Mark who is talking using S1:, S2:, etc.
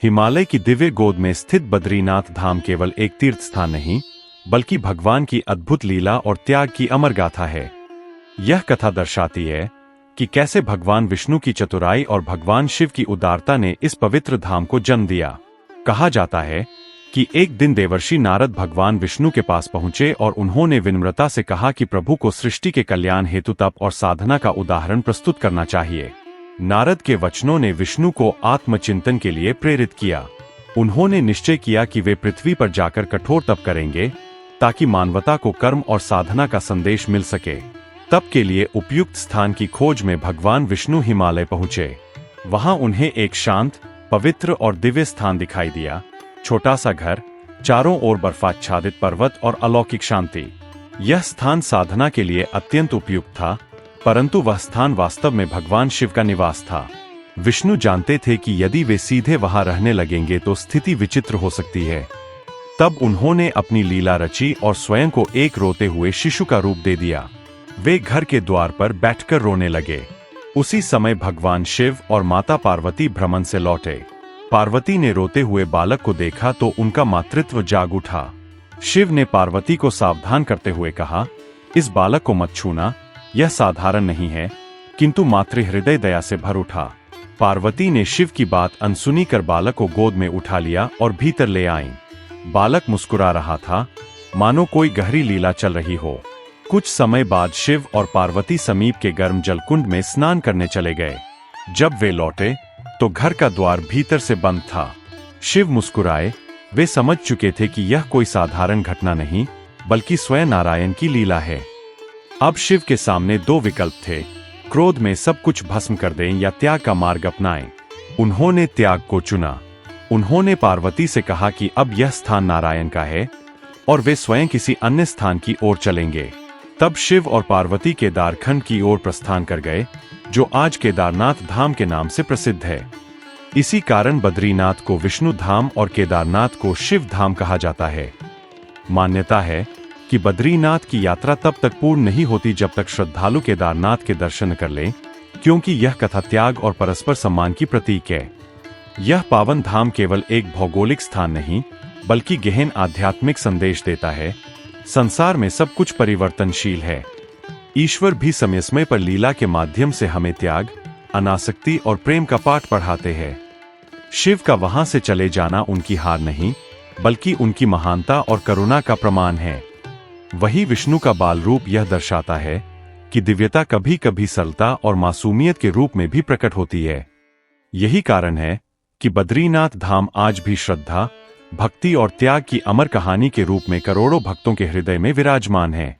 S1: हिमालय की दिव्य गोद में स्थित बद्रीनाथ धाम केवल एक तीर्थ स्थान नहीं, बल्कि भगवान की अद्भुत लीला और त्याग की अमर गाथा है। यह कथा दर्शाती है कि कैसे भगवान विष्णु की चतुराई और भगवान शिव की उदारता ने इस पवित्र धाम को जन्म दिया। कहा जाता है कि एक दिन देवर्षि नारद भगवान विष्णु के पास पहुंचे और उन्होंने विनम्रता से कहा कि प्रभु को सृष्टि के कल्याण हेतु तप और साधना का उदाहरण प्रस्तुत करना चाहिए। नारद के वचनों ने विष्णु को आत्मचिंतन के लिए प्रेरित किया। उन्होंने निश्चय किया कि वे पृथ्वी पर जाकर कठोर तप करेंगे ताकि मानवता को कर्म और साधना का संदेश मिल सके। तप के लिए उपयुक्त स्थान की खोज में भगवान विष्णु हिमालय पहुंचे। वहां उन्हें एक शांत, पवित्र और दिव्य स्थान दिखाई दिया। छोटा सा घर, चारों ओर बर्फाच्छादित पर्वत और अलौकिक शांति। यह स्थान साधना के लिए अत्यंत उपयुक्त था, परंतु वह स्थान वास्तव में भगवान शिव का निवास था। विष्णु जानते थे कि यदि वे सीधे वहां रहने लगेंगे तो स्थिति विचित्र हो सकती है। तब उन्होंने अपनी लीला रची और स्वयं को एक रोते हुए शिशु का रूप दे दिया। वे घर के द्वार पर बैठकर रोने लगे। उसी समय भगवान शिव और माता पार्वती भ्रमण से लौटे। पार्वती ने रोते हुए बालक को देखा तो उनका मातृत्व जाग उठा। शिव ने पार्वती को सावधान करते हुए कहा, इस बालक को मत छूना, यह साधारण नहीं है। किंतु मातृहृदय दया से भर उठा। पार्वती ने शिव की बात अनसुनी कर बालक को गोद में उठा लिया और भीतर ले आईं। बालक मुस्कुरा रहा था, मानो कोई गहरी लीला चल रही हो। कुछ समय बाद शिव और पार्वती समीप के गर्म जलकुंड में स्नान करने चले गए। जब वे लौटे तो घर का द्वार भीतर से बंद था। शिव मुस्कुराए। वे समझ चुके थे कि यह कोई साधारण घटना नहीं, बल्कि स्वयं नारायण की लीला है। अब शिव के सामने दो विकल्प थे, क्रोध में सब कुछ भस्म कर दें या त्याग का मार्ग अपनाएं। उन्होंने त्याग को चुना। उन्होंने पार्वती से कहा कि अब यह स्थान नारायण का है और वे स्वयं किसी अन्य स्थान की ओर चलेंगे। तब शिव और पार्वती केदारखंड की ओर प्रस्थान कर गए, जो आज केदारनाथ धाम के नाम से प्रसिद्ध है। इसी कारण बद्रीनाथ को विष्णु धाम और केदारनाथ को शिव धाम कहा जाता है। मान्यता है कि बद्रीनाथ की यात्रा तब तक पूर्ण नहीं होती जब तक श्रद्धालु केदारनाथ के दर्शन कर लें, क्योंकि यह कथा त्याग और परस्पर सम्मान की प्रतीक है। यह पावन धाम केवल एक भौगोलिक स्थान नहीं, बल्कि गहन आध्यात्मिक संदेश देता है। संसार में सब कुछ परिवर्तनशील है। ईश्वर भी समय समय पर लीला के माध्यम से हमें त्याग, अनासक्ति और प्रेम का पाठ पढ़ाते हैं। शिव का वहां से चले जाना उनकी हार नहीं, बल्कि उनकी महानता और करुणा का प्रमाण है। वही विष्णु का बाल रूप यह दर्शाता है कि दिव्यता कभी कभी सरलता और मासूमियत के रूप में भी प्रकट होती है। यही कारण है कि बद्रीनाथ धाम आज भी श्रद्धा, भक्ति और त्याग की अमर कहानी के रूप में करोड़ों भक्तों के हृदय में विराजमान है।